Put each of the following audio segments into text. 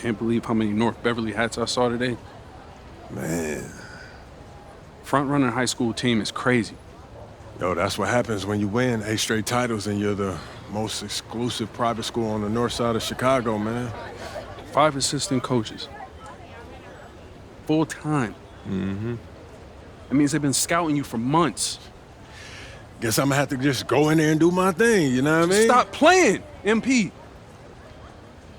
Can't believe how many North Beverly hats I saw today. Man. Front-running high school team is crazy. Yo, that's what happens when you win 8 straight titles and you're the most exclusive private school on the north side of Chicago, man. 5 assistant coaches. Full time. Mm-hmm. That means they've been scouting you for months. Guess I'm gonna have to just go in there and do my thing, you know what I mean? Stop playing, MP.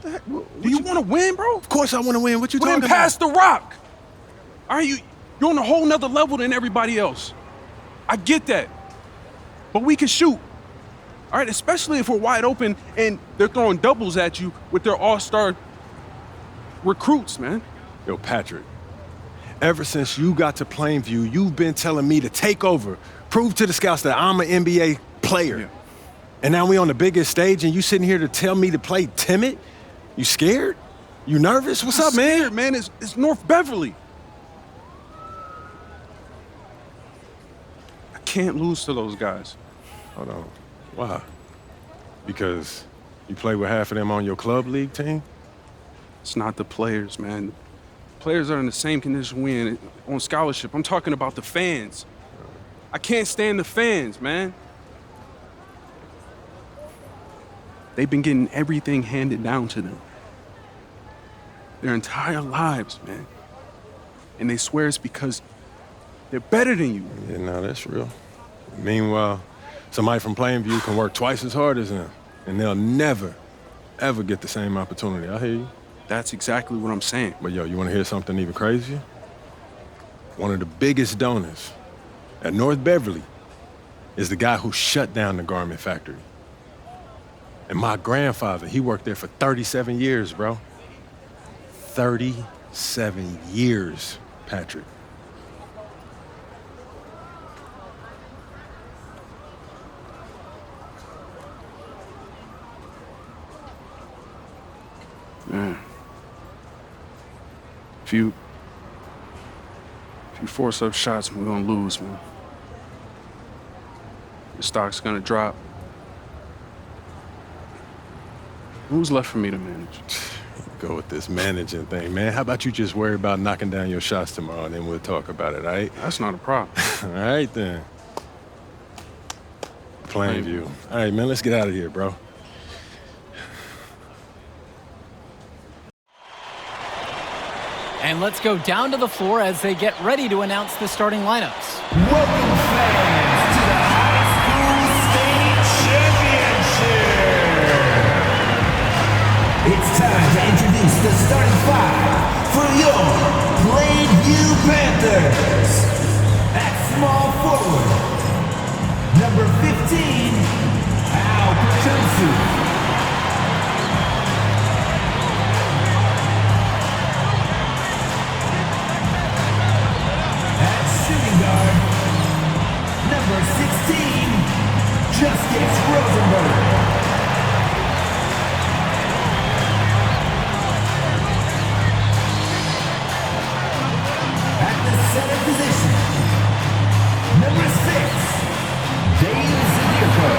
Do you want to win, bro? Of course I want to win. What you talking about? Then pass the rock. All right, you're on a whole nother level than everybody else. I get that. But we can shoot. All right, especially if we're wide open and they're throwing doubles at you with their all-star recruits, man. Yo, Patrick, ever since you got to Plainview, you've been telling me to take over, prove to the scouts that I'm an NBA player. Yeah. And now we on the biggest stage and you sitting here to tell me to play timid? You scared? You nervous? What's up, man? Scared, man. It's North Beverly. I can't lose to those guys. Hold on. Why? Because you play with half of them on your club league team? It's not the players, man. Players are in the same condition we in on scholarship. I'm talking about the fans. I can't stand the fans, man. They've been getting everything handed down to them. Their entire lives, man. And they swear it's because they're better than you. Yeah, no, that's real. Meanwhile, somebody from Plainview can work twice as hard as them, and they'll never, ever get the same opportunity. I hear you. That's exactly what I'm saying. But yo, you want to hear something even crazier? One of the biggest donors at North Beverly is the guy who shut down the garment factory. And my grandfather, he worked there for 37 years, bro. 37 years, Patrick. Man. If you force up shots, we're gonna lose, man. The stock's gonna drop. Who's left for me to manage? Go with this managing thing, man. How about you just worry about knocking down your shots tomorrow, and then we'll talk about it, all right? That's not a problem. All right, then. Plainview. All right, man, let's get out of here, bro. And let's go down to the floor as they get ready to announce the starting lineups. Welcome, fans, to the High School State Championship. It's time to introduce the starting 5 for your Plainview Panthers. At small forward, number 15, Al Pachunsky. Shooting guard, number 16, Justice Rosenberg. At the center position, number 6, Dave Zadirko.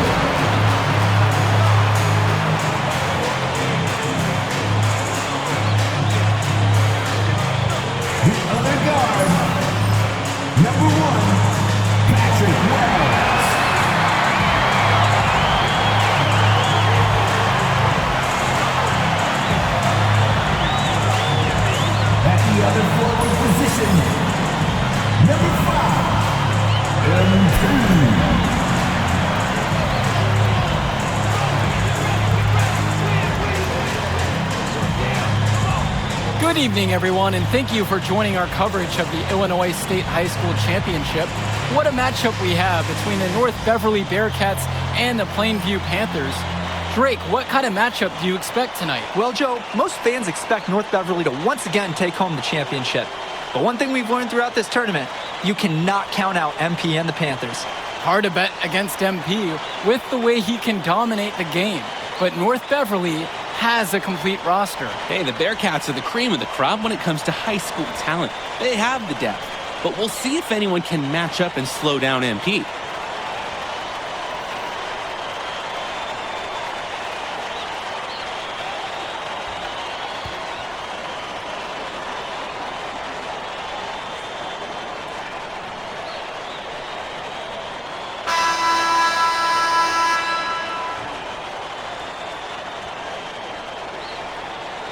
The other guard, number 1, Patrick Wells. At the other forward position, number 5, MP. Good evening, everyone, and thank you for joining our coverage of the Illinois State High School Championship. What a matchup we have between the North Beverly Bearcats and the Plainview Panthers. Drake, what kind of matchup do you expect tonight? Well, Joe, most fans expect North Beverly to once again take home the championship. But one thing we've learned throughout this tournament, you cannot count out MP and the Panthers. Hard to bet against MP with the way he can dominate the game. But North Beverly has a complete roster. Hey, the Bearcats are the cream of the crop when it comes to high school talent. They have the depth, but we'll see if anyone can match up and slow down MP.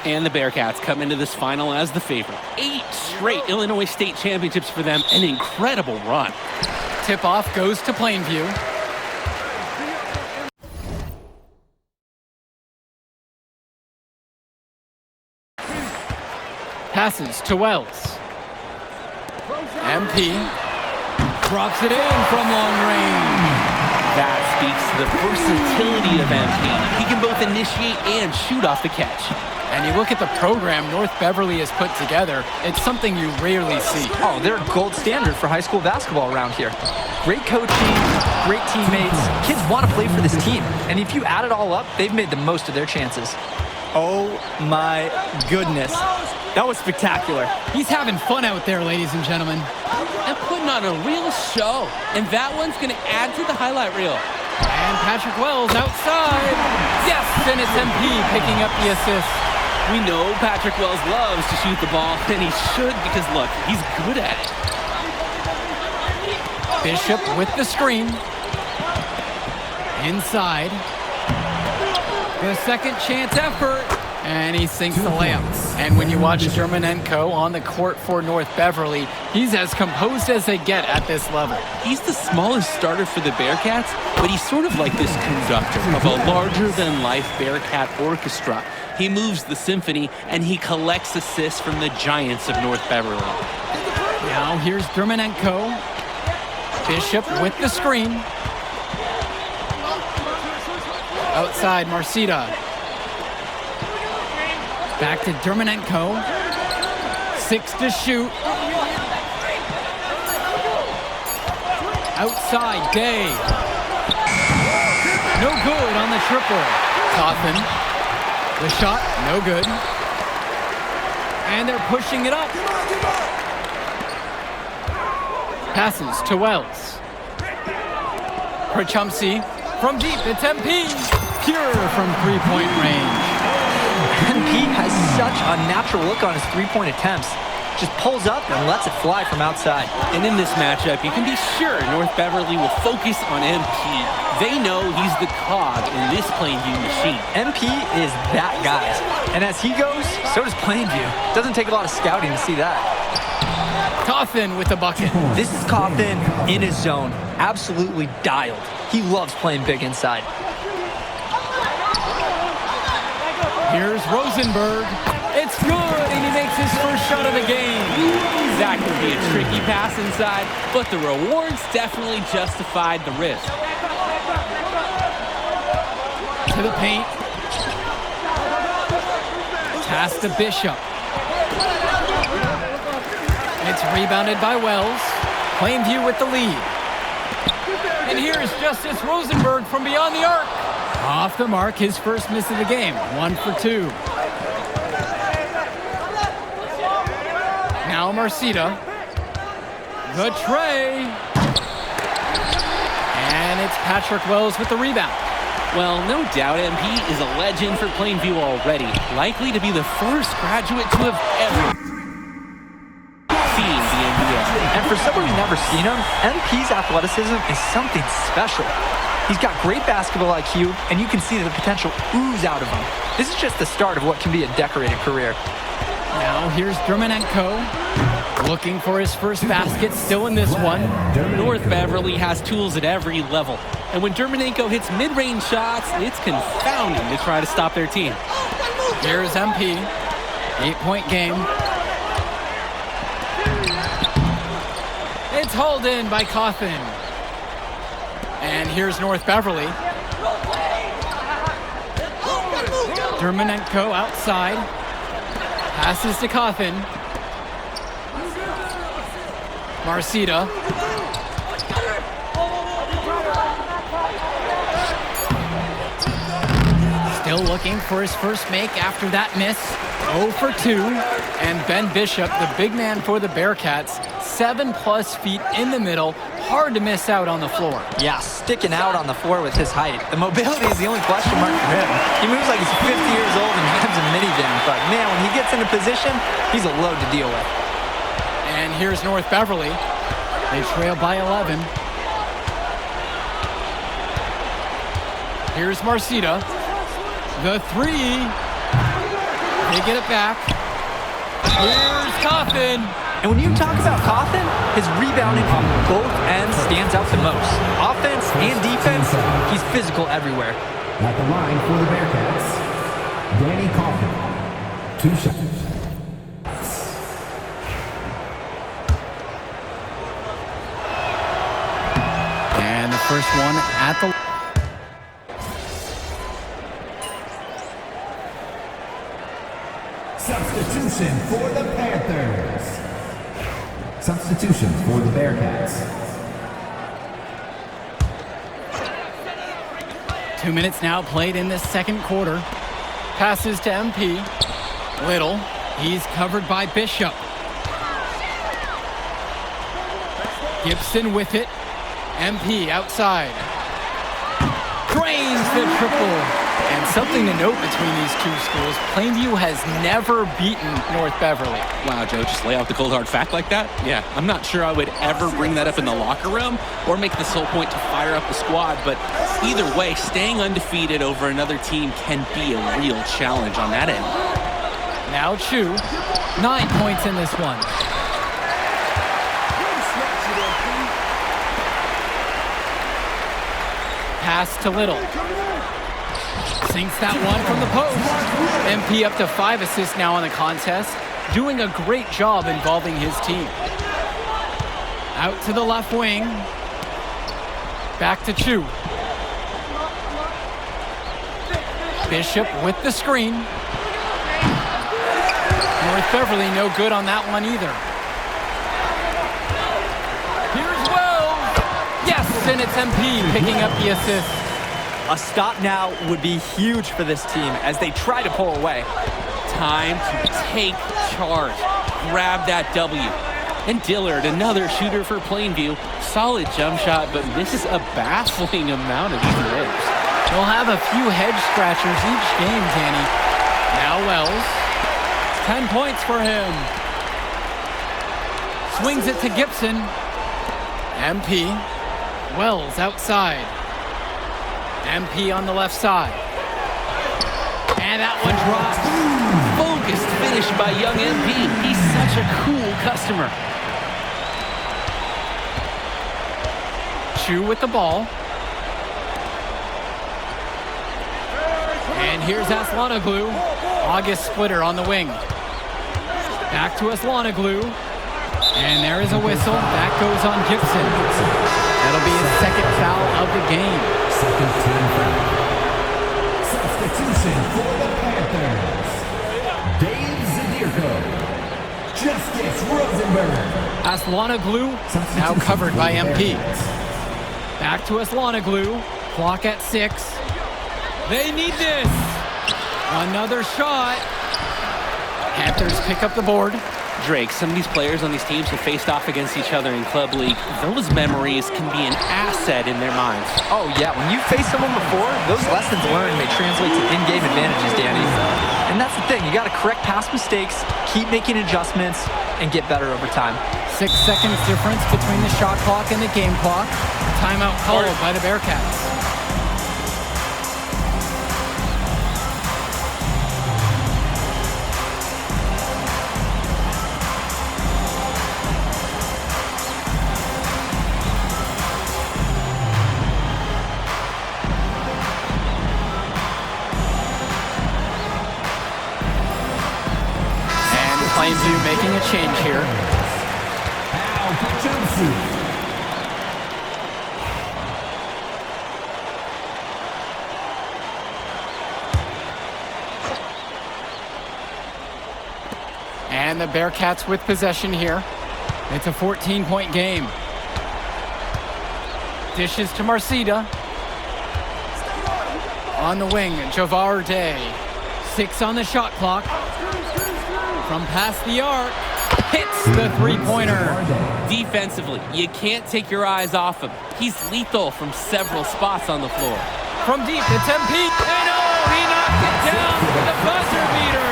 And the Bearcats come into this final as the favorite. 8 straight Illinois State championships for them. An incredible run. Tip-off goes to Plainview. Passes to Wells. MP drops it in from long range. That speaks to the versatility of MP. He can both initiate and shoot off the catch. And you look at the program North Beverly has put together, it's something you rarely see. Oh, they're gold standard for high school basketball around here. Great coaching, great teammates. Kids want to play for this team. And if you add it all up, they've made the most of their chances. Oh my goodness. That was spectacular. He's having fun out there, ladies and gentlemen. And putting on a real show. And that one's going to add to the highlight reel. And Patrick Wells outside. Yes, and it's MP picking up the assist. We know Patrick Wells loves to shoot the ball, and he should because, look, he's good at it. Bishop with the screen. Inside. The second chance effort. And he sinks the layup. And when you watch Dermanenko on the court for North Beverly, he's as composed as they get at this level. He's the smallest starter for the Bearcats, but he's sort of like this conductor of a larger-than-life Bearcat orchestra. He moves the symphony, and he collects assists from the giants of North Beverly. Now here's Dermanenko. Bishop with the screen. Outside, Marcita. Back to Dermanenko. 6 to shoot. Outside, Day. No good on the triple. Coffin. The shot, no good. And they're pushing it up. Passes to Wells. Prachumsky from deep, it's MP. Pure from three-point range. MP has such a natural look on his three-point attempts. Just pulls up and lets it fly from outside. And in this matchup, you can be sure North Beverly will focus on MP. They know he's the cog in this Plainview machine. MP is that guy. And as he goes, so does Plainview. Doesn't take a lot of scouting to see that. Coffin with the bucket. This is Coffin in his zone. Absolutely dialed. He loves playing big inside. Here's Rosenberg. It's good, and he makes his first shot of the game. That could be a tricky pass inside, but the rewards definitely justified the risk. To the paint. Pass to Bishop. It's rebounded by Wells. Plainview with the lead. And here's Justice Rosenberg from beyond the arc. Off the mark, his first miss of the game. 1 for 2. Now Marcita. The tray. And it's Patrick Wells with the rebound. Well, no doubt MP is a legend for Plainview already. Likely to be the first graduate to have ever seen the NBA. And for someone who's never seen him, MP's athleticism is something special. He's got great basketball IQ, and you can see the potential ooze out of him. This is just the start of what can be a decorated career. Now here's Dermanenko. Looking for his first basket, still in this one. North Beverly has tools at every level. And when Dermanenko hits mid-range shots, it's confounding to try to stop their team. Here's MP. 8-point game. It's hauled in by Coffin. And here's North Beverly. Dermanenko outside. Passes to Coffin. Marcita. Still looking for his first make after that miss. 0 for 2. And Ben Bishop, the big man for the Bearcats, 7+ feet in the middle. Hard to miss out on the floor. Yeah, sticking out on the floor with his height. The mobility is the only question mark for him. He moves like he's 50 years old and drives a minivan, but man, when he gets into position, he's a load to deal with. And here's North Beverly. They trail by 11. Here's Marcita. The three. They get it back. Here's Coffin. And when you talk about Coffin, his rebounding on both ends stands out the most. Offense and defense, he's physical everywhere. At the line for the Bearcats, Danny Coffin. 2 shots. And the first one at the... Substitution for the Panthers. Substitution for the Bearcats. 2 minutes now played in the second quarter. Passes to MP. Little. He's covered by Bishop. Gibson with it. MP outside. Drains the triple. And something to note between these two schools, Plainview has never beaten North Beverly. Wow, Joe, just lay out the cold hard fact like that? Yeah, I'm not sure I would ever bring that up in the locker room or make this whole point to fire up the squad, but either way, staying undefeated over another team can be a real challenge on that end. Now Chu, 9 points in this one. Pass to Little. Sinks that one from the post. MP up to 5 assists now in the contest, doing a great job involving his team. Out to the left wing. Back to Chu. Bishop with the screen. North Beverly no good on that one either. Here's Wells. Yes, and it's MP picking up the assist. A stop now would be huge for this team as they try to pull away. Time to take charge. Grab that W. And Dillard, another shooter for Plainview. Solid jump shot, but misses a baffling amount of easy layups. They'll have a few head scratchers each game, Danny. Now Wells. 10 points for him. Swings it to Gibson. MP. Wells outside. MP on the left side. And that one drops. Focused finish by young MP. He's such a cool customer. Chu with the ball. And here's Aslanoglu. August Splitter on the wing. Back to Aslanoglu. And there is a whistle. That goes on Gibson. That'll be his second foul of the game. Second team foul. Substitution for the Panthers. Dave Zadirko. Justice Rosenberg. Aslanoglu now covered by MP. Back to Aslanoglu. Clock at 6. They need this. Another shot. Panthers pick up the board. Drake, some of these players on these teams have faced off against each other in Club League. Those memories can be an asset in their minds. Oh yeah, when you've faced someone before, those lessons learned may translate to in-game advantages, Danny. And that's the thing, you gotta correct past mistakes, keep making adjustments, and get better over time. 6 seconds difference between the shot clock and the game clock. Timeout called by the Bearcats. Plainview making a change here. Al Pachusi. And the Bearcats with possession here. It's a 14-point game. Dishes to Marcida. On the wing, Javar Day. 6 on the shot clock. From past the arc, hits the three-pointer. Defensively, you can't take your eyes off him. He's lethal from several spots on the floor. From deep, it's MP. And oh, he knocked it down with the buzzer beater.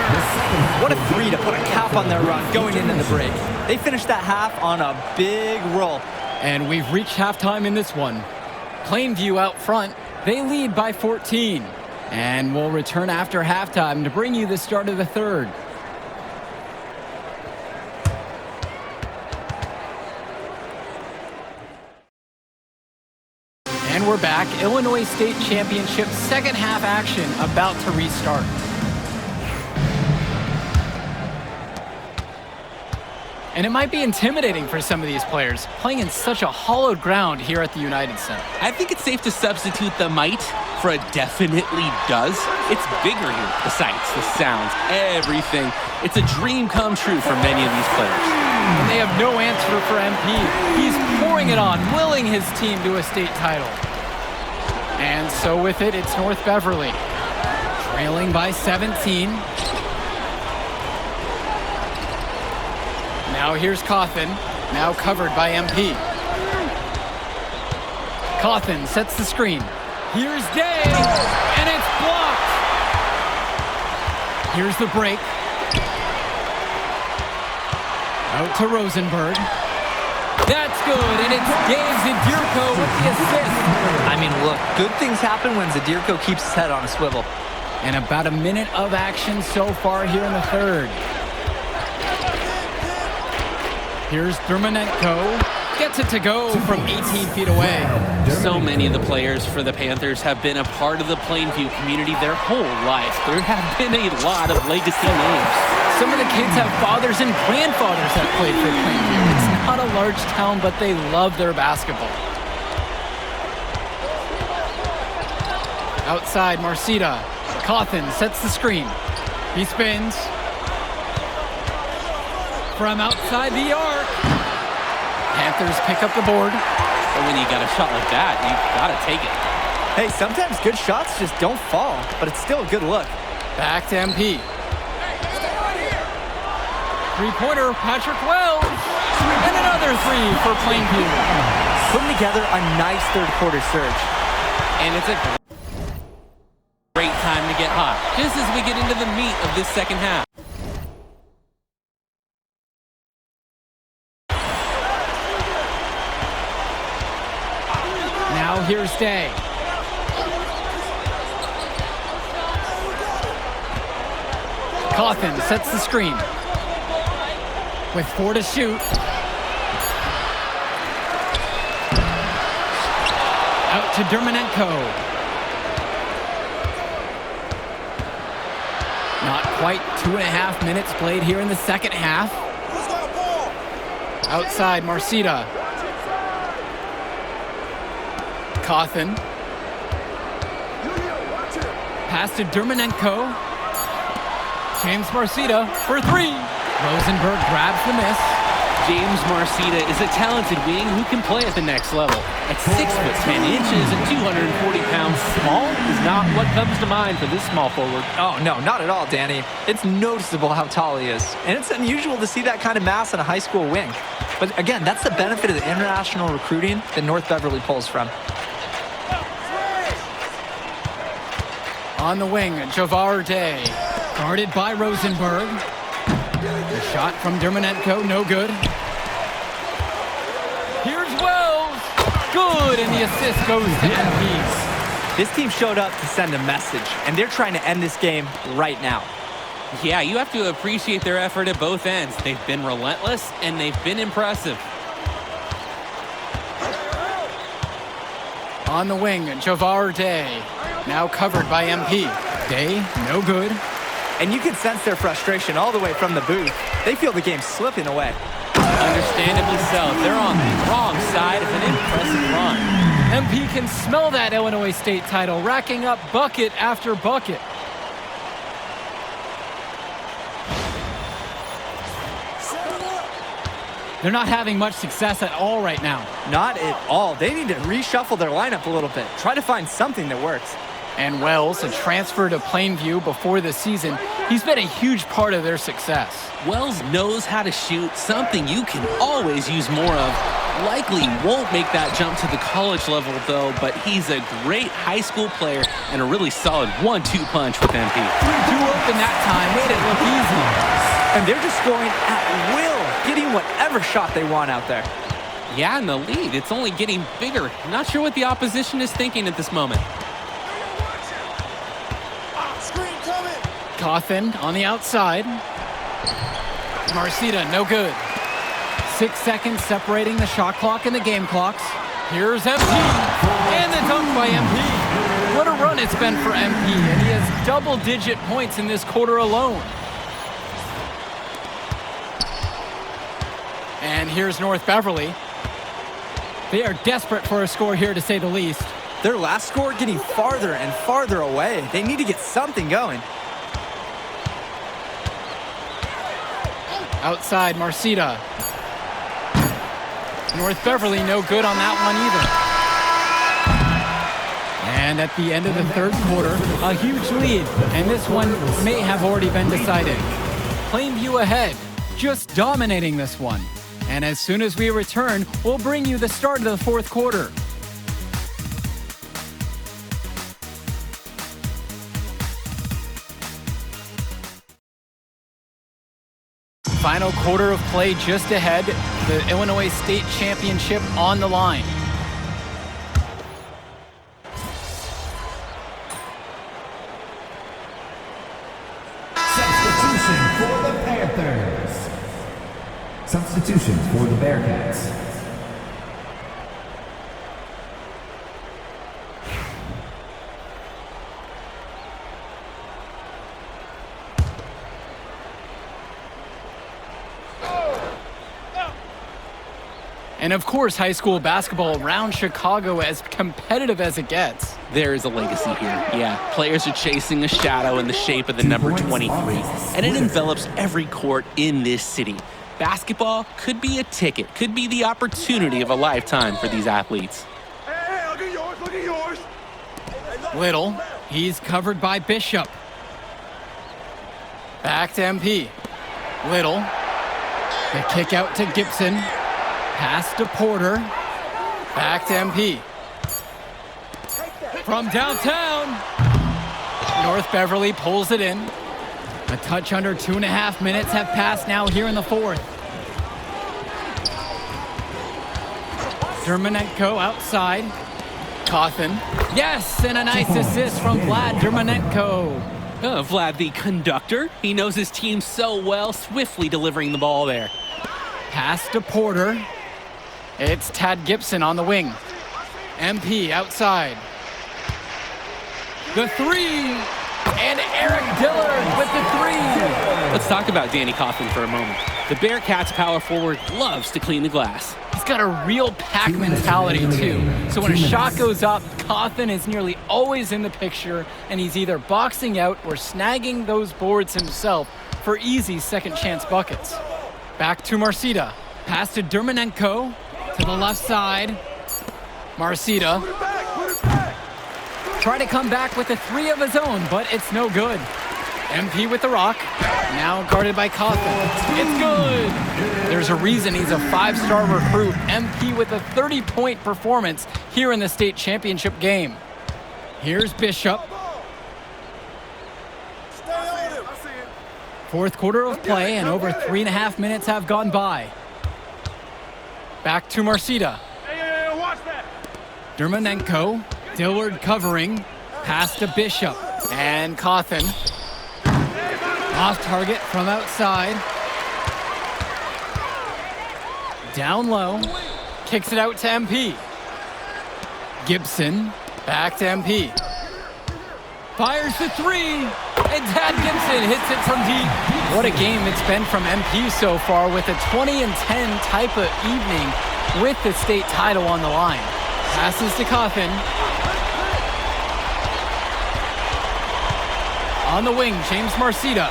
What a three to put a cap on their run going into the break. They finished that half on a big roll. And we've reached halftime in this one. Plainview out front. They lead by 14. And we'll return after halftime to bring you the start of the third. And we're back. Illinois State Championship second half action about to restart. And it might be intimidating for some of these players, playing in such a hollowed ground here at the United Center. I think it's safe to substitute the might for a definitely does. It's bigger here. The sights, the sounds, everything. It's a dream come true for many of these players. And they have no answer for MP. He's pouring it on, willing his team to a state title. And so with it, it's North Beverly, trailing by 17. Now here's Cawthon, now covered by MP. Cawthon sets the screen. Here's Day, and it's blocked. Here's the break. Out to Rosenberg. That's good, and it's Dave Zadirko with the assist. I mean, look, good things happen when Zadirko keeps his head on a swivel. And about a minute of action so far here in the third. Here's Dermonenko. Gets it to go from 18 feet away. So many of the players for the Panthers have been a part of the Plainview community their whole life. There have been a lot of legacy names. Some of the kids have fathers and grandfathers that played for Plainview. It's not a large town, but they love their basketball. Outside, Marcita. Cawthon sets the screen. He spins. From outside the arc. Panthers pick up the board. But when you got a shot like that, you gotta take it. Hey, sometimes good shots just don't fall, but it's still a good look. Back to MP. Three-pointer, Patrick Wells. And another three for Plainview. Putting together a nice third-quarter surge. And it's a great time to get hot, just as we get into the meat of this second half. Now here's Day. Cawthon sets the screen. With 4 to shoot. Out to Dermonenko. Not quite 2.5 minutes played here in the second half. Outside, Marcita. Cawthon. Pass to Dermonenko. James Marcita for 3. Rosenberg grabs the miss. James Marcita is a talented wing who can play at the next level. At 6'10" and 240 pounds, small is not what comes to mind for this small forward. Oh, no, not at all, Danny. It's noticeable how tall he is. And it's unusual to see that kind of mass in a high school wing. But again, that's the benefit of the international recruiting that North Beverly pulls from. On the wing, Javar Day. Guarded by Rosenberg. The shot from Dermonenko, no good. Here's Wells. Good, and the assist goes to MP. This team showed up to send a message, and they're trying to end this game right now. Yeah, you have to appreciate their effort at both ends. They've been relentless, and they've been impressive. On the wing, Javar Day. Now covered by MP. Day, no good. And you can sense their frustration all the way from the booth. They feel the game slipping away. Understandably so. They're on the wrong side of an impressive run. MP can smell that Illinois State title, racking up bucket after bucket. They're not having much success at all right now. Not at all. They need to reshuffle their lineup a little bit. Try to find something that works. And Wells, a transfer to Plainview before the season, he's been a huge part of their success. Wells knows how to shoot, something you can always use more of. Likely won't make that jump to the college level, though, but he's a great high school player and a really solid 1-2 punch with MP. Too open that time, made it look easy. And they're just scoring at will, getting whatever shot they want out there. Yeah, and the lead, it's only getting bigger. Not sure what the opposition is thinking at this moment. Cawthon on the outside. Marcita, no good. 6 seconds separating the shot clock and the game clocks. Here's MP, and the dunk by MP. What a run it's been for MP, and he has double-digit points in this quarter alone. And here's North Beverly. They are desperate for a score here, to say the least. Their last score getting farther and farther away. They need to get something going. Outside, Marcita. North Beverly no good on that one either. And at the end of the third quarter, a huge lead. And this one may have already been decided. Plainview ahead, just dominating this one. And as soon as we return, we'll bring you the start of the fourth quarter. Final quarter of play just ahead. The Illinois State Championship on the line. Substitution for the Panthers. Substitution for the Bearcats. And of course, high school basketball around Chicago as competitive as it gets. There is a legacy here. Yeah, players are chasing a shadow in the shape of the number 23, and it envelops every court in this city. Basketball could be a ticket, could be the opportunity of a lifetime for these athletes. Hey, look at yours, look at yours. Little, he's covered by Bishop. Back to MP. Little, the kick out to Gibson. Pass to Porter. Back to MP. From downtown. North Beverly pulls it in. A touch under 2.5 minutes have passed now here in the fourth. Dermanenko outside. Cawthon. Yes, and a nice assist from Vlad Dermanenko. Vlad, the conductor. He knows his team so well, swiftly delivering the ball there. Pass to Porter. It's Tad Gibson on the wing. MP outside. The three. And Eric Dillard with the three. Let's talk about Danny Cawthon for a moment. The Bearcats power forward loves to clean the glass. He's got a real pack mentality too. So when a shot goes up, Cawthon is nearly always in the picture, and he's either boxing out or snagging those boards himself for easy second chance buckets. Back to Marcita. Pass to Dermanenko. To the left side. Marcita. Try to come back with a three of his own, but it's no good. MP with the rock. Now guarded by Cawthon. It's good. There's a reason he's a 5-star recruit. MP with a 30-point performance here in the state championship game. Here's Bishop. Fourth quarter of play, and over 3.5 minutes have gone by. Back to Marcita. Dermanenko. Dillard covering. Pass to Bishop. And Cawthon. Off target from outside. Down low. Kicks it out to MP. Gibson. Back to MP. Fires the three. And Tad Gibson hits it from deep. What a game it's been from MP so far, with a 20-10 type of evening with the state title on the line. Passes to Cawthon. On the wing, James Marcita.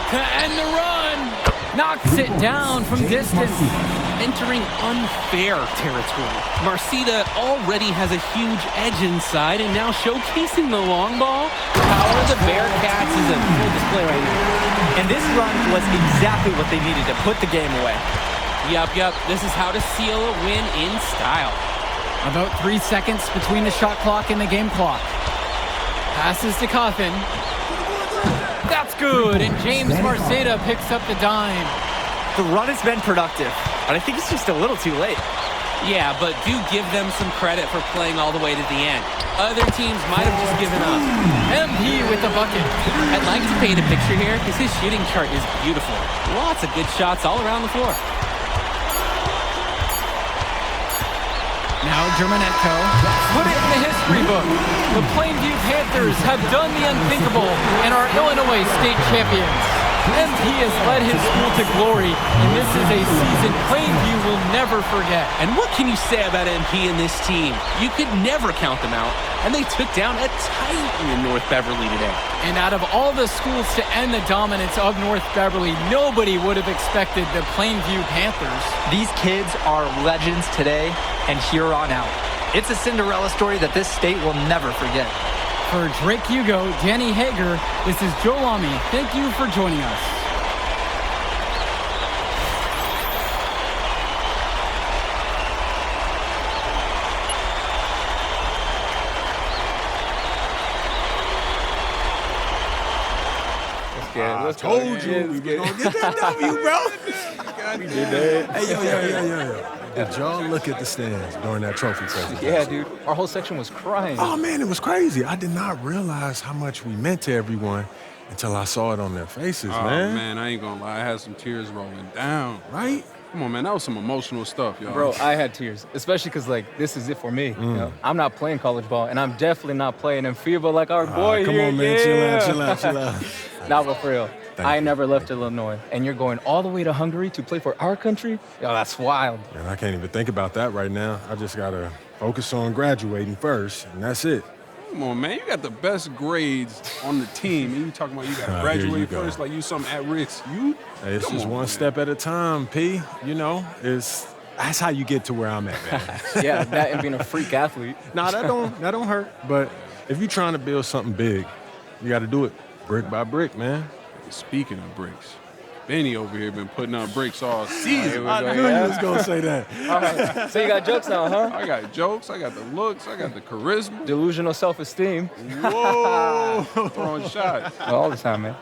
To end the run. Knocks it down from distance. Entering unfair territory. Marcita already has a huge edge inside, and now showcasing the long ball. The power of the Bearcats is a full display right now. And this run was exactly what they needed to put the game away. Yup. This is how to seal a win in style. About 3 seconds between the shot clock and the game clock. Passes to Cawthon. That's good, and James Marcita picks up the dime. The run has been productive, but I think it's just a little too late. Yeah, but do give them some credit for playing all the way to the end. Other teams might have just given up. MP with the bucket. I'd like to paint a picture here because his shooting chart is beautiful. Lots of good shots all around the floor. Now Germanetko. Put it in the history book. The Plainview Panthers have done the unthinkable and are Illinois state champions. MP has led his school to glory, and this is a season Plainview will never forget. And what can you say about MP and this team? You could never count them out, and they took down a Titan in North Beverly today. And out of all the schools to end the dominance of North Beverly, nobody would have expected the Plainview Panthers. These kids are legends today and here on out. It's a Cinderella story that this state will never forget. For Drake Hugo, Danny Hager, this is Joe Lamy. Thank you for joining us. I told you we were gonna get that W, bro. We did that. Hey, yo. Did y'all look at the stands during that trophy presentation? Yeah, dude. Our whole section was crying. Oh, man, it was crazy. I did not realize how much we meant to everyone until I saw it on their faces, Oh, man. man, I ain't gonna lie. I had some tears rolling down. Right? Come on, man. That was some emotional stuff, y'all. Bro, I had tears, especially because, like, this is it for me. You know? I'm not playing college ball, and I'm definitely not playing in FIBA like our boy come here. on, man. Yeah. Chill out. Nah, but for real, I you. never left Illinois, and you're going all the way to Hungary to play for our country? Yo, that's wild. And I can't even think about that right now. I just got to focus on graduating first, and that's it. Come on, man. You got the best grades on the team, and you talking about you got to Here you graduate go. first like you something at risk. You? Hey, it's Come just on, one man. step at a time, P. You know, that's how you get to where I'm at, man. Yeah, that and being a freak athlete. Nah, that don't hurt. But if you're trying to build something big, you got to do it brick by brick, man. Speaking of bricks, Benny over here been putting up bricks all season. I knew you was gonna say that. All right, so you got jokes now, huh? I got jokes, I got the looks, I got the charisma. Delusional self-esteem. Whoa! Throwing shots. All the time, man.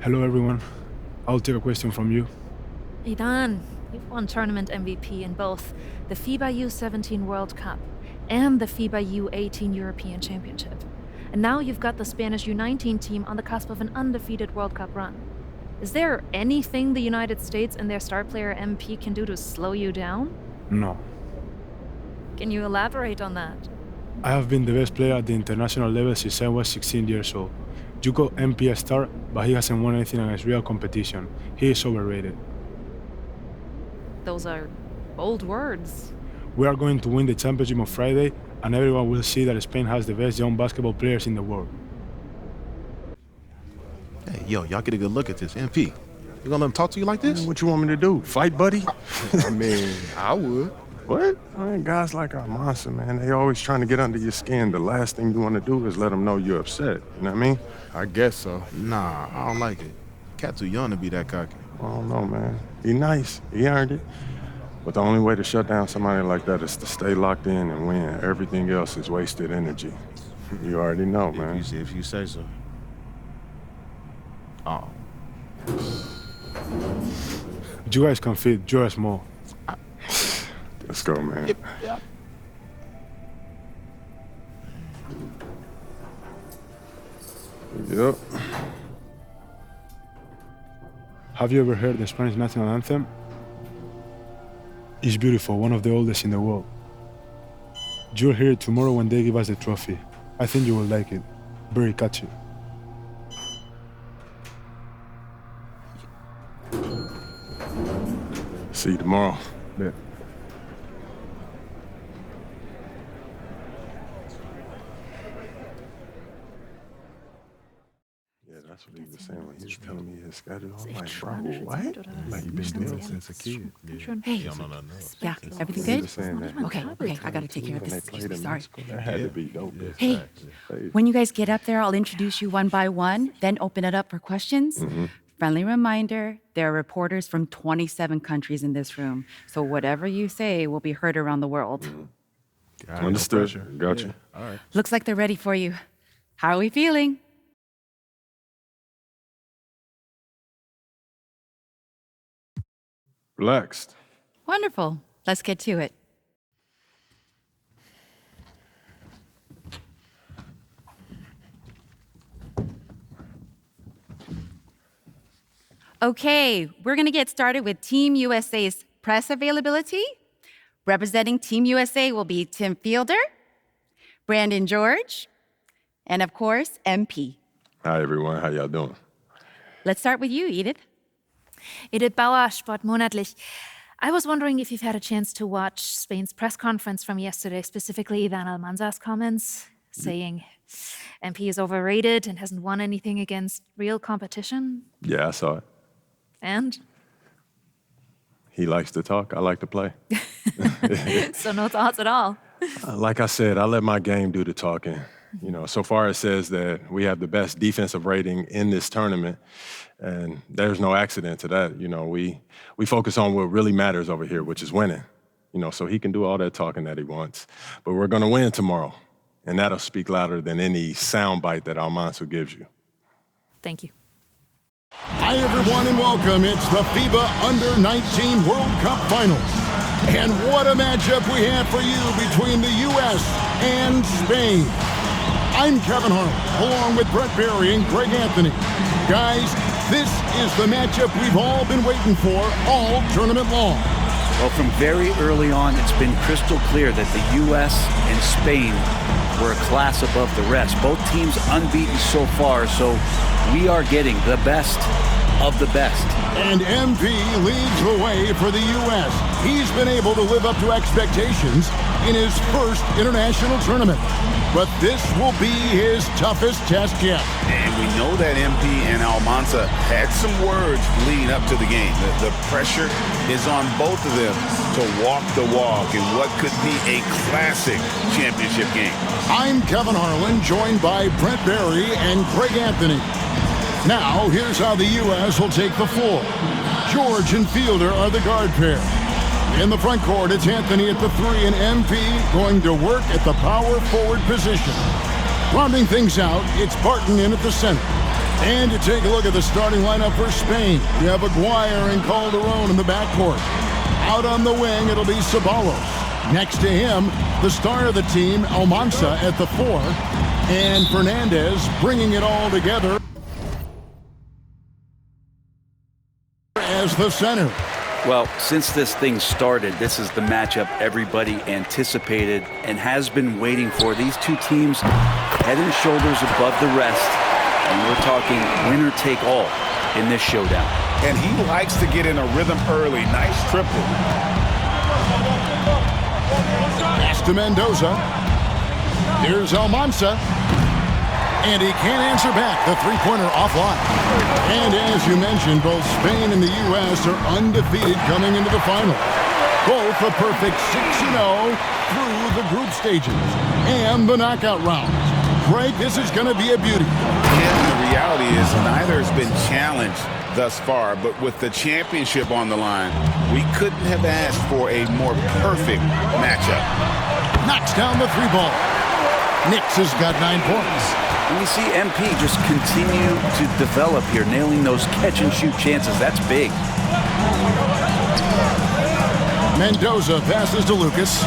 Hello, everyone. I'll take a question from you. Idan, you've won tournament MVP in both the FIBA U17 World Cup and the FIBA U18 European Championship. And now you've got the Spanish U19 team on the cusp of an undefeated World Cup run. Is there anything the United States and their star player MP can do to slow you down? No. Can you elaborate on that? I have been the best player at the international level since I was 16 years old. You call MP a star, but he hasn't won anything against real competition. He is overrated. Those are bold words. We are going to win the championship on Friday, and everyone will see that Spain has the best young basketball players in the world. Hey, yo, y'all get a good look at this. MP, you gonna let him talk to you like this? What you want me to do? Fight, buddy? I mean, I would. What? Man, guys like our monster, man, they always trying to get under your skin. The last thing you want to do is let them know you're upset. You know what I mean? I guess so. Nah, I don't like it. Cat too young to be that cocky. I don't know, man. Be nice. He earned it. But the only way to shut down somebody like that is to stay locked in and win. Everything else is wasted energy. You already know, man. If you say so. Oh. You guys can fit Joe Small. Let's go, man. Yep. Yep. Have you ever heard the Spanish national anthem? It's beautiful, one of the oldest in the world. You'll hear it tomorrow when they give us the trophy. I think you will like it. Very catchy. See you tomorrow. Yeah. That's what he was saying when he was telling me his schedule. I'm like, bro, what? Like, you been still since a kid. Hey. Yeah, everything He good? was saying that. Okay, I gotta take care of When this. they played in Sorry. school, that had to be dope. Hey, when you guys get up there, I'll introduce you one by one, then open it up for questions. Friendly reminder, there are reporters from 27 countries in this room, so whatever you say will be heard around the world. Understood. Got you. All right. Looks like they're ready for you. How are we feeling? Relaxed. Wonderful. Let's get to it. Okay, we're going to get started with Team USA's press availability. Representing Team USA will be Tim Fielder, Brandon George, and of course, MP. Hi, everyone. How y'all doing? Let's start with you, Edith. Edith Bauer, Sport Monatlich. I was wondering if you've had a chance to watch Spain's press conference from yesterday, specifically Ivan Almanza's comments saying MP is overrated and hasn't won anything against real competition. Yeah, I saw it. And? He likes to talk. I like to play. So no thoughts at all. Like I said, I let my game do the talking. You know, so far it says that we have the best defensive rating in this tournament, and there's no accident to that. You know, we focus on what really matters over here, which is winning. You know, so he can do all that talking that he wants. But we're going to win tomorrow, and that'll speak louder than any soundbite that Almanza gives you. Thank you. Hi, everyone, and welcome. It's the FIBA Under-19 World Cup Finals. And what a matchup we have for you between the U.S. and Spain. I'm Kevin Harlan, along with Brett Barry and Greg Anthony. Guys, this is the matchup we've all been waiting for all tournament long. Well, from very early on, it's been crystal clear that the U.S. and Spain were a class above the rest. Both teams unbeaten so far, so we are getting the best of the best. And MP leads the way for the U.S. He's been able to live up to expectations in his first international tournament. But this will be his toughest test yet. And we know that MP and Almanza had some words leading up to the game. The pressure is on both of them to walk the walk in what could be a classic championship game. I'm Kevin Harlan, joined by Brett Barry and Greg Anthony. Now, here's how the U.S. will take the floor. George and Fielder are the guard pair. In the front court, it's Anthony at the 3 and MP going to work at the power forward position. Rounding things out, it's Barton in at the center. And to take a look at the starting lineup for Spain, you have Aguirre and Calderon in the backcourt. Out on the wing, it'll be Ceballos. Next to him, the star of the team, Almanza at the 4, and Fernandez bringing it all together as the center. Well, since this thing started, this is the matchup everybody anticipated and has been waiting for. These two teams head and shoulders above the rest, and we're talking winner take all in this showdown. And he likes to get in a rhythm early. Nice triple. Pass to Mendoza. Here's Almanza. And he can't answer back. The three-pointer offline. And as you mentioned, both Spain and the U.S. are undefeated coming into the final. Both a perfect 6-0 through the group stages and the knockout round. Greg, this is going to be a beauty. And the reality is neither has been challenged thus far, but with the championship on the line, we couldn't have asked for a more perfect matchup. Knocks down the 3 ball. Nix has got 9 points. And you see MP just continue to develop here, nailing those catch-and-shoot chances. That's big. Mendoza passes to Lucas.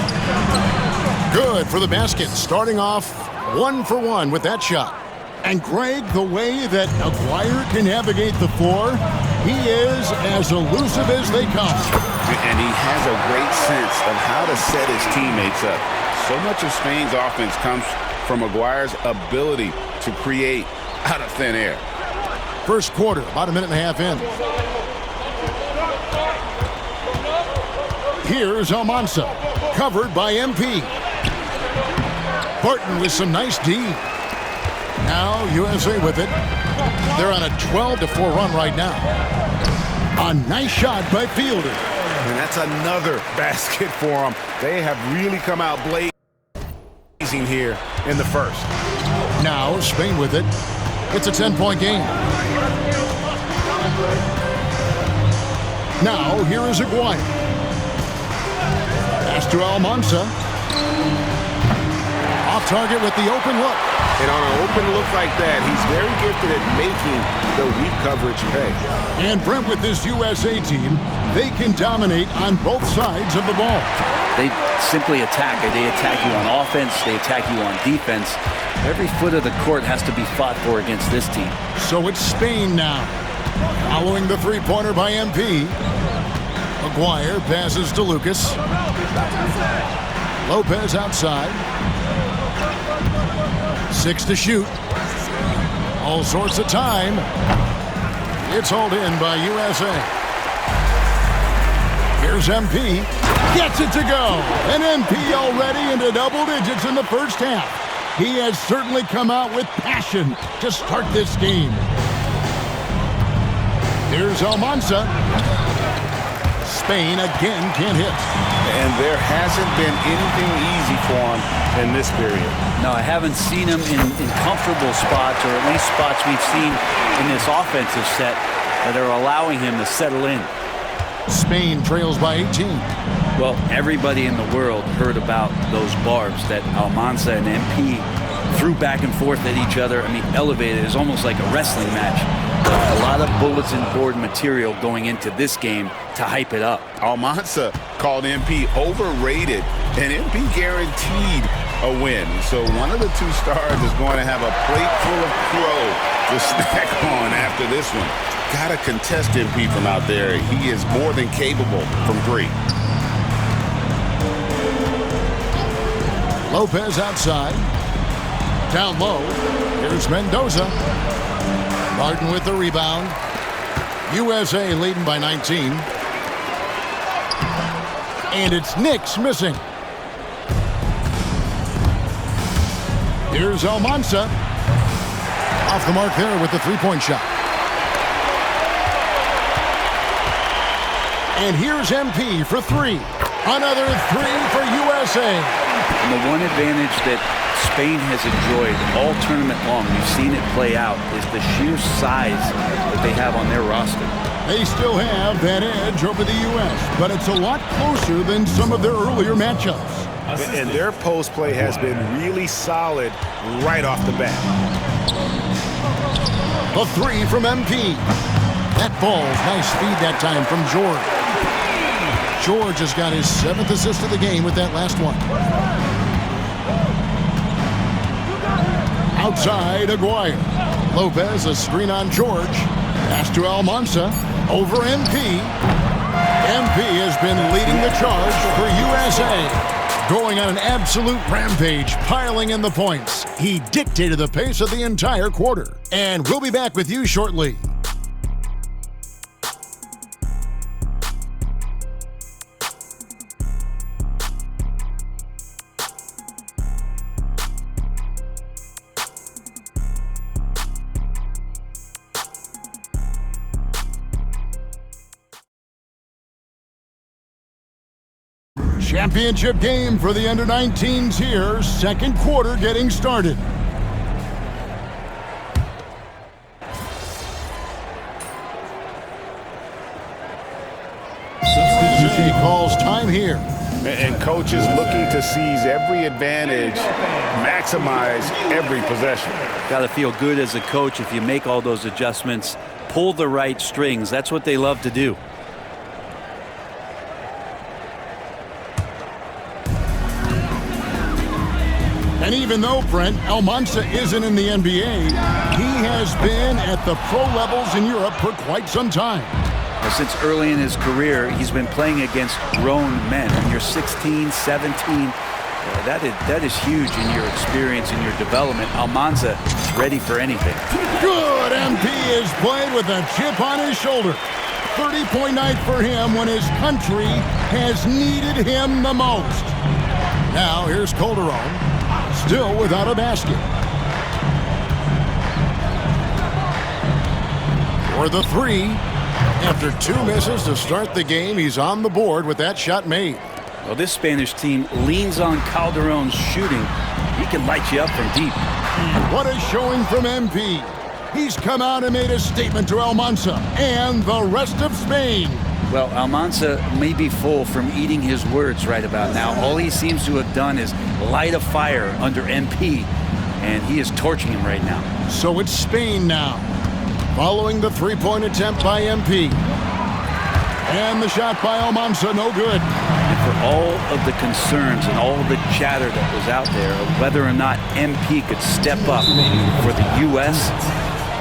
Good for the basket, starting off 1 for 1 with that shot. And Greg, the way that Aguirre can navigate the floor, he is as elusive as they come. And he has a great sense of how to set his teammates up. So much of Spain's offense comes from Aguirre's ability to create out of thin air. First quarter, about a minute and a half in. Here's Almanza, covered by MP. Barton with some nice D. Now USA with it. They're on a 12-4 run right now. A nice shot by Fielder. And that's another basket for them. They have really come out blazing here in the first. Now Spain with it. It's a 10-point game. Now here is Aguirre. Pass to Almanza. Off target with the open look. And on an open look like that, he's very gifted at making the weak coverage pay. And Brent, with this USA team, they can dominate on both sides of the ball. They simply attack. They attack you on offense. They attack you on defense. Every foot of the court has to be fought for against this team. So it's Spain now. Following the 3-pointer by MP. Aguirre passes to Lucas. Lopez outside. 6 to shoot. All sorts of time. It's hauled in by USA. Here's MP. Gets it to go. And MP already into double digits in the first half. He has certainly come out with passion to start this game. Here's Almanza. Spain again can't hit. And there hasn't been anything easy for him in this period. No, I haven't seen him in comfortable spots, or at least spots we've seen in this offensive set that are allowing him to settle in. Spain trails by 18. Well, everybody in the world heard about those barbs that Almanza and MP threw back and forth at each other. I mean, elevated. It was almost like a wrestling match. A lot of bulletin board material going into this game to hype it up. Almanza called MP overrated, and MP guaranteed a win. So one of the two stars is going to have a plate full of crow to snack on after this one. Got to contest MP from out there. He is more than capable from 3. Lopez outside. Down low. Here's Mendoza. Martin with the rebound. USA leading by 19. And it's Nix missing. Here's Almanza. Off the mark there with the 3-point shot. And here's MP for 3. Another 3 for USA. And the one advantage that Spain has enjoyed all tournament long, we've seen it play out, is the sheer size that they have on their roster. They still have that edge over the U.S., but it's a lot closer than some of their earlier matchups. And their post play has been really solid right off the bat. The 3 from MP. That ball's nice feed that time from George. George has got his 7th assist of the game with that last one. Outside, Aguirre. Lopez, a screen on George. Pass to Almanza. Over MP. MP has been leading the charge for USA. Going on an absolute rampage, piling in the points. He dictated the pace of the entire quarter. And we'll be back with you shortly. Championship game for the under-19s here. Second quarter getting started. calls time here. And coach is looking to seize every advantage, maximize every possession. Got to feel good as a coach if you make all those adjustments, pull the right strings. That's what they love to do. And even though, Brent, Almanza isn't in the NBA, he has been at the pro levels in Europe for quite some time. Since early in his career, he's been playing against grown men. When you're 16, 17, that is huge in your experience, in your development. Almanza is ready for anything. Good. MP is played with a chip on his shoulder. 30-point night for him when his country has needed him the most. Now here's Calderon, still without a basket. For the three. After 2 misses to start the game, he's on the board with that shot made. Well, this Spanish team leans on Calderon's shooting. He can light you up from deep. What a showing from MP. He's come out and made a statement to Almanza and the rest of Spain. Well, Almanza may be full from eating his words right about now. All he seems to have done is light a fire under MP, and he is torching him right now. So it's Spain now, following the three-point attempt by MP. And the shot by Almanza, no good. And for all of the concerns and all of the chatter that was out there of whether or not MP could step up for the U.S.,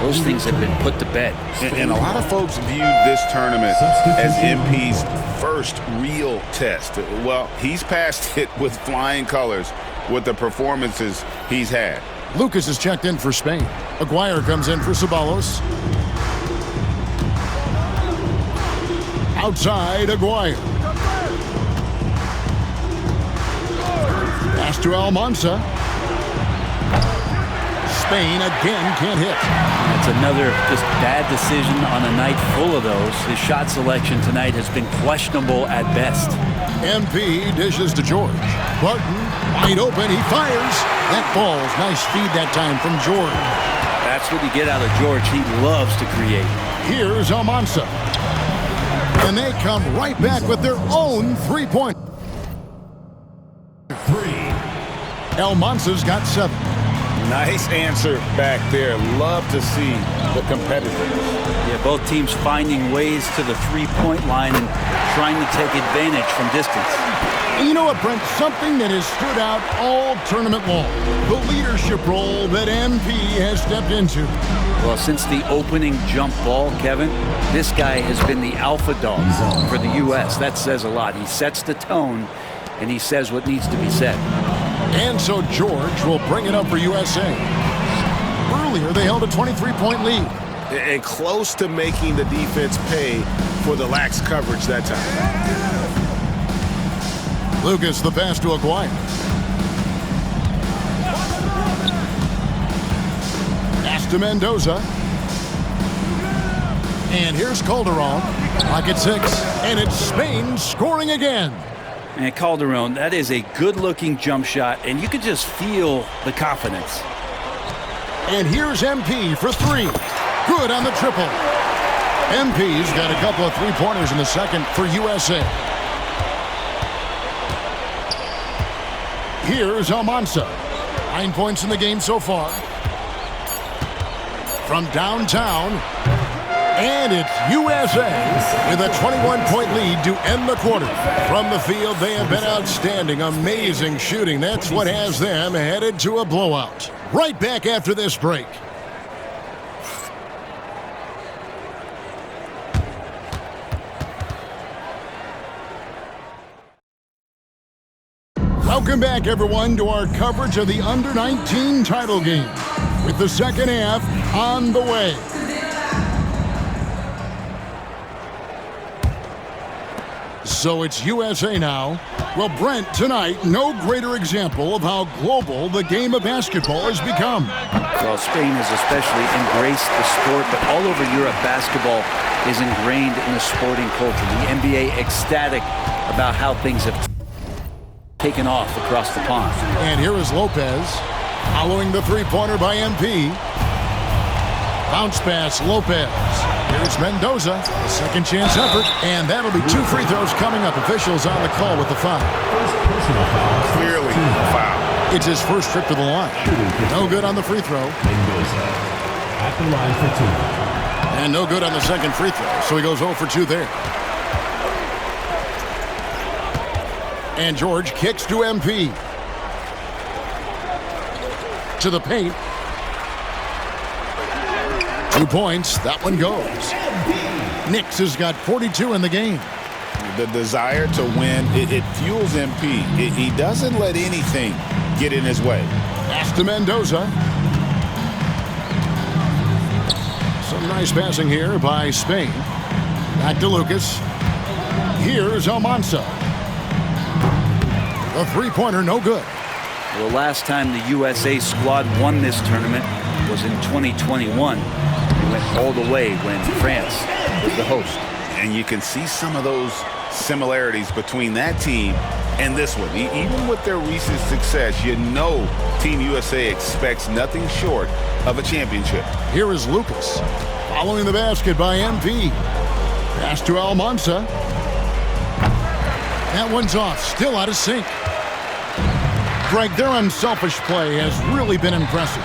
those things have been put to bed. And a lot of folks viewed this tournament as MP's first real test. Well, he's passed it with flying colors with the performances he's had. Lucas is checked in for Spain. Aguirre comes in for Ceballos. Outside, Aguirre. Pass to Almanza. Spain again can't hit. It's another just bad decision on a night full of those. His shot selection tonight has been questionable at best. MP dishes to George. Barton, wide open, he fires. That falls. Nice feed that time from George. That's what you get out of George. He loves to create. Here's Almanza. And they come right back with their own three-point. Almanza's got 7. Nice answer back there. Love to see the competitiveness. Yeah, both teams finding ways to the three-point line and trying to take advantage from distance. And you know what, Brent? Something that has stood out all tournament long. The leadership role that MP has stepped into. Well, since the opening jump ball, Kevin, this guy has been the alpha dog for the U.S. That says a lot. He sets the tone, and he says what needs to be said. And so George will bring it up for USA. Earlier, they held a 23-point lead. And close to making the defense pay for the lax coverage that time. Lucas, the pass to Aguirre. Pass to Mendoza. And here's Calderon. Clock at 6. And it's Spain scoring again. And Calderon, that is a good-looking jump shot, and you could just feel the confidence. And here's MP for 3. Good on the triple. MP's got a couple of three-pointers in the second for USA. Here's Almanza. 9 points in the game so far. From downtown, and it's USA with a 21-point lead to end the quarter. From the field, they have been outstanding. Amazing shooting. That's what has them headed to a blowout. Right back after this break. Welcome back, everyone, to our coverage of the Under-19 title game, with the second half on the way. So it's USA now. Well, Brent, tonight, no greater example of how global the game of basketball has become. Well, Spain has especially embraced the sport, but all over Europe, basketball is ingrained in the sporting culture. The NBA ecstatic about how things have taken off across the pond. And here is Lopez, following the three-pointer by MP. Bounce pass, Lopez. Here's Mendoza, a second chance effort, and that'll be 2 free throws coming up. Officials on the call with the foul. Clearly foul. It's his first trip to the line. No good on the free throw. Mendoza at the line for 2. And no good on the second free throw, so he goes 0 for 2 there. And George kicks to MP. To the paint. 2 points, that one goes. Nix has got 42 in the game. The desire to win, it fuels MP. He doesn't let anything get in his way. Pass to Mendoza. Some nice passing here by Spain. Back to Lucas. Here's Almanza. The three-pointer, no good. The last time the USA squad won this tournament was in 2021. It went all the way when France was the host. And you can see some of those similarities between that team and this one. Even with their recent success, you know Team USA expects nothing short of a championship. Here is Lucas, following the basket by MP. Pass to Almanza. That one's off, still out of sync. Greg, their unselfish play has really been impressive.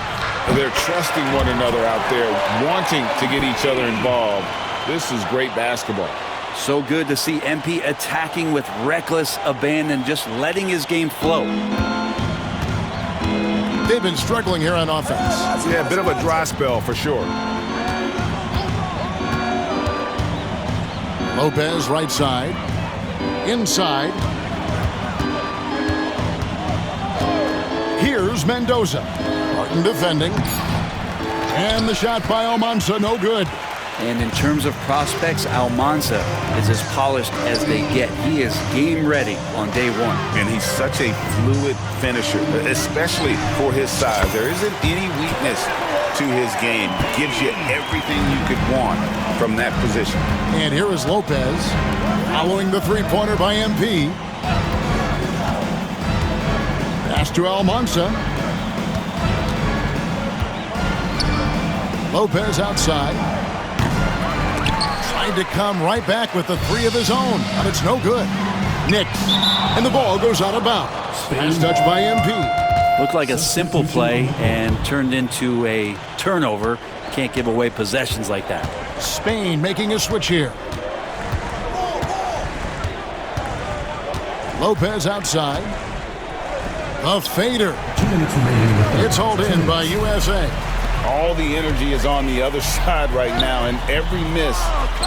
They're trusting one another out there, wanting to get each other involved. This is great basketball. So good to see MP attacking with reckless abandon, just letting his game flow. They've been struggling here on offense. Yeah, a bit of a dry spell for sure. Lopez right side. Inside. Here's Mendoza. Martin defending. And the shot by Almanza, no good. And in terms of prospects, Almanza is as polished as they get. He is game ready on day one. And he's such a fluid finisher, especially for his size. There isn't any weakness to his game. Gives you everything you could want from that position. And here is Lopez, following the three-pointer by MP. Pass to Almanza. Lopez outside. Trying to come right back with the three of his own, but it's no good. Nix, and the ball goes out of bounds. Pass touch by MP. Looked like a simple play and turned into a turnover. Can't give away possessions like that. Spain making a switch here. Lopez outside. A fader. 2 minutes remaining. It's hauled in by USA. All the energy is on the other side right now, and every miss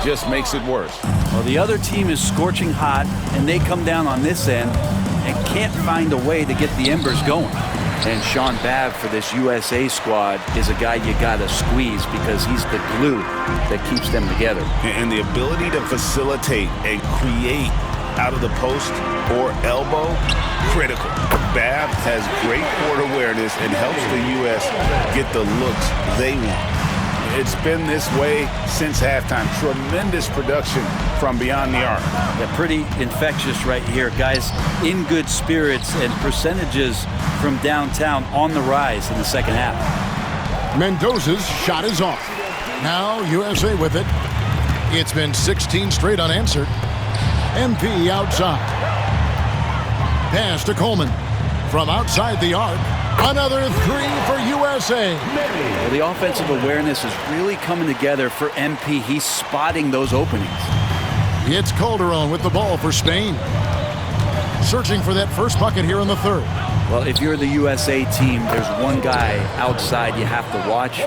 just makes it worse. Well, the other team is scorching hot, and they come down on this end and can't find a way to get the embers going. And Sean Babb for this USA squad is a guy you gotta squeeze because he's the glue that keeps them together. And the ability to facilitate and create out of the post or elbow, critical. Babb has great court awareness and helps the U.S. get the looks they want. It's been this way since halftime. Tremendous production from beyond the arc. Yeah, pretty infectious right here. Guys in good spirits and percentages from downtown on the rise in the second half. Mendoza's shot is off. Now USA with it. It's been 16 straight unanswered. MP outside. Pass to Coleman. From outside the arc, another three for USA. Well, the offensive awareness is really coming together for MP. He's spotting those openings. It's Calderon with the ball for Spain. Searching for that first bucket here in the third. Well, if you're the USA team, there's one guy outside you have to watch.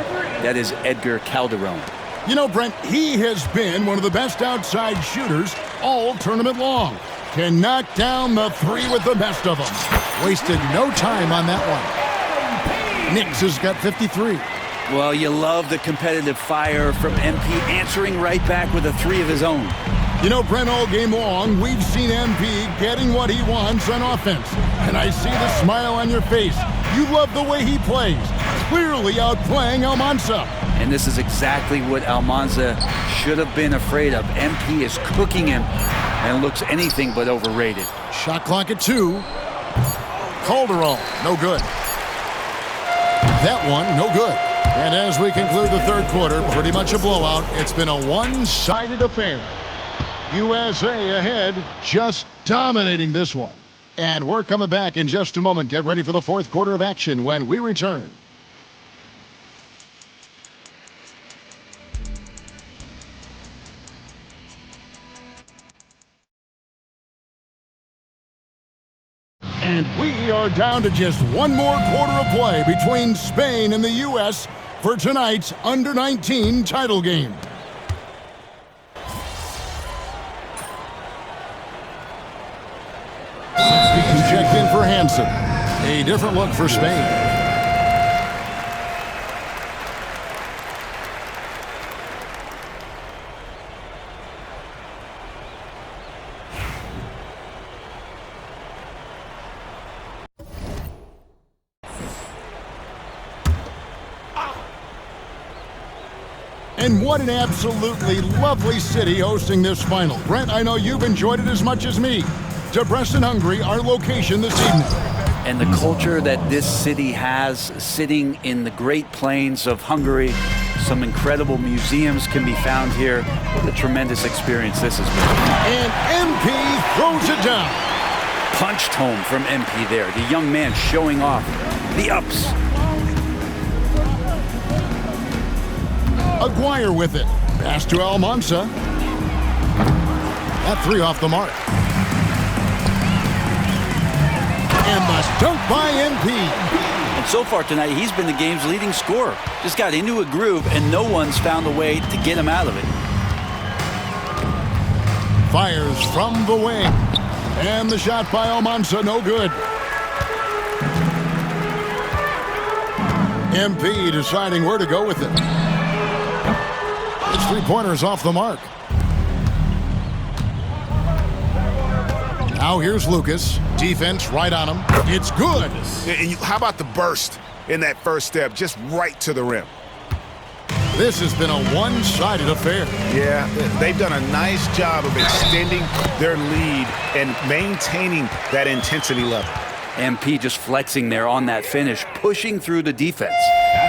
That is Edgar Calderon. You know, Brent, he has been one of the best outside shooters all tournament long. Can knock down the three with the best of them. Wasted no time on that one. Nix has got 53. Well, you love the competitive fire from MP, answering right back with a three of his own. You know, Brent, all game long, we've seen MP getting what he wants on offense. And I see the smile on your face. You love the way he plays. Clearly outplaying Almanza. And this is exactly what Almanza should have been afraid of. MP is cooking him and looks anything but overrated. Shot clock at 2. Calderon, no good. That one, no good. And as we conclude the third quarter, pretty much a blowout. It's been a one-sided affair. USA ahead, just dominating this one. And we're coming back in just a moment. Get ready for the fourth quarter of action when we return. And we are down to just one more quarter of play between Spain and the U.S. for tonight's Under-19 title game. Checked in for Hansen. A different look for Spain. And what an absolutely lovely city hosting this final. Brent, I know you've enjoyed it as much as me. Debrecen, Hungary, our location this evening. And the culture that this city has, sitting in the Great Plains of Hungary, some incredible museums can be found here. What a tremendous experience this has been. And MP throws it down. Punched home from MP there. The young man showing off the ups. Aguirre with it. Pass to Almanza. That three off the mark. And the dunk by MP. And so far tonight, he's been the game's leading scorer. Just got into a groove, and no one's found a way to get him out of it. Fires from the wing. And the shot by Almanza, no good. MP deciding where to go with it. It's three-pointers off the mark. Now here's Lucas. Defense right on him. It's good. And how about the burst in that first step, just right to the rim? This has been a one-sided affair. Yeah, they've done a nice job of extending their lead and maintaining that intensity level. MP just flexing there on that finish, pushing through the defense.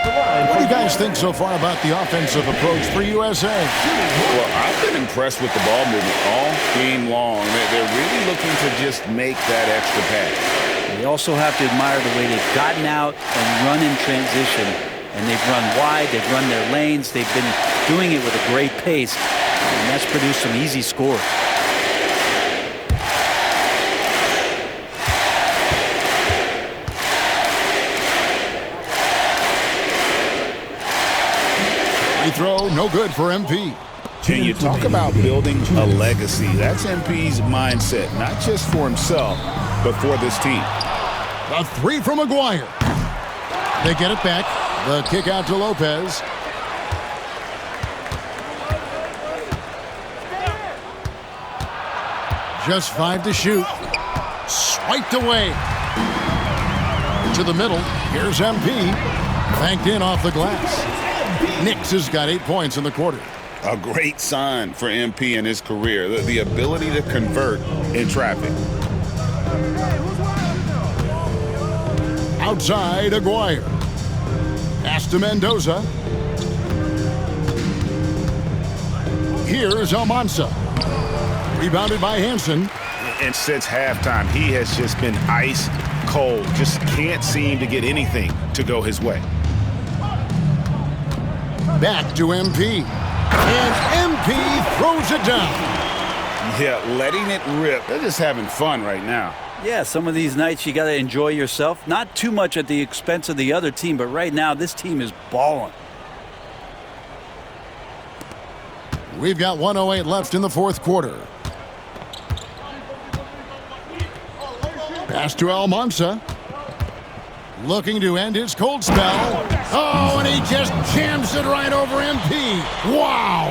What do you guys think so far about the offensive approach for USA? Well, I've been impressed with the ball movement all game long. They're really looking to just make that extra pass. They also have to admire the way they've gotten out and run in transition. And they've run wide, they've run their lanes, they've been doing it with a great pace, and that's produced some easy scores. Free throw, no good for MP. Can you talk about building a legacy? That's MP's mindset, not just for himself, but for this team. A three from Aguirre. They get it back. The kick out to Lopez. Just 5 to shoot. Swiped away. To the middle. Here's MP. Banked in off the glass. Nix has got 8 points in the quarter. A great sign for MP in his career. The ability to convert in traffic. Outside, Aguirre. Pass to Mendoza. Here's Almanza. Rebounded by Hansen. And since halftime, he has just been ice cold. Just can't seem to get anything to go his way. Back to MP. And MP throws it down. Yeah, letting it rip. They're just having fun right now. Yeah, some of these nights you got to enjoy yourself. Not too much at the expense of the other team, but right now this team is balling. We've got 1:08 left in the fourth quarter. Pass to Almanza. Looking to end his cold spell. Oh, and he just jams it right over MP. Wow.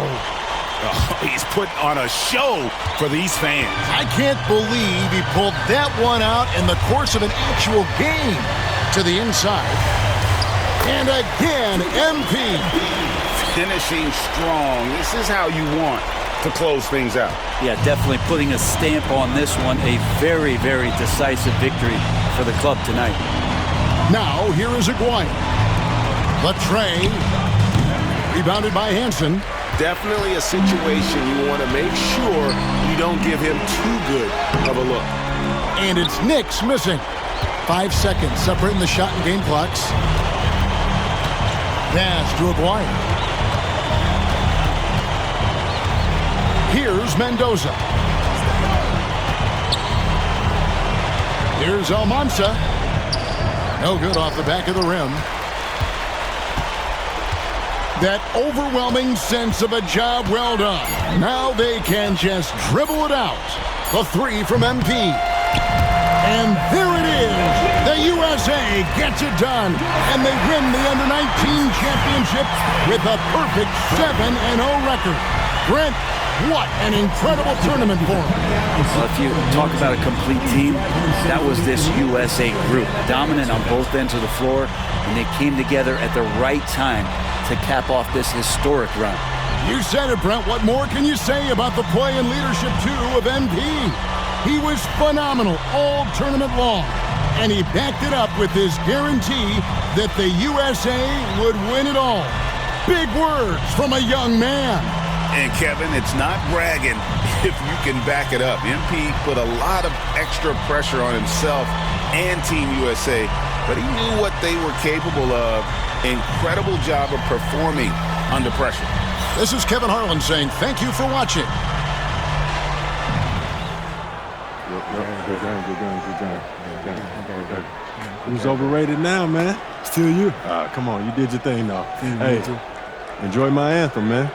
Oh, he's putting on a show for these fans. I can't believe he pulled that one out in the course of an actual game. To the inside. And again, MP. Finishing strong. This is how you want to close things out. Yeah, definitely putting a stamp on this one. A very, very decisive victory for the club tonight. Now, here is Aguirre. Latrey. Rebounded by Hansen. Definitely a situation you want to make sure you don't give him too good of a look. And it's Knicks missing. 5 seconds separating the shot and game clocks. Pass to Aguirre. Here's Mendoza. Here's Almanza. No good off the back of the rim. That overwhelming sense of a job well done. Now they can just dribble it out. The three from MP. And there it is. The USA gets it done. And they win the Under-19 championship with a perfect 7-0 record. Brent, what an incredible tournament for them. Well, if you talk about a complete team, that was this USA group. Dominant on both ends of the floor. And they came together at the right time to cap off this historic run. You said it, Brent. What more can you say about the play and leadership, too, of MP? He was phenomenal all tournament long, and he backed it up with his guarantee that the USA would win it all. Big words from a young man. And, Kevin, it's not bragging if you can back it up. MP put a lot of extra pressure on himself and Team USA, but he knew what they were capable of. Incredible job of performing under pressure. This is Kevin Harlan saying thank you for watching. Good. Who's overrated now, man? Still you. Come on, you did your thing, though. Hey, enjoy my anthem, man.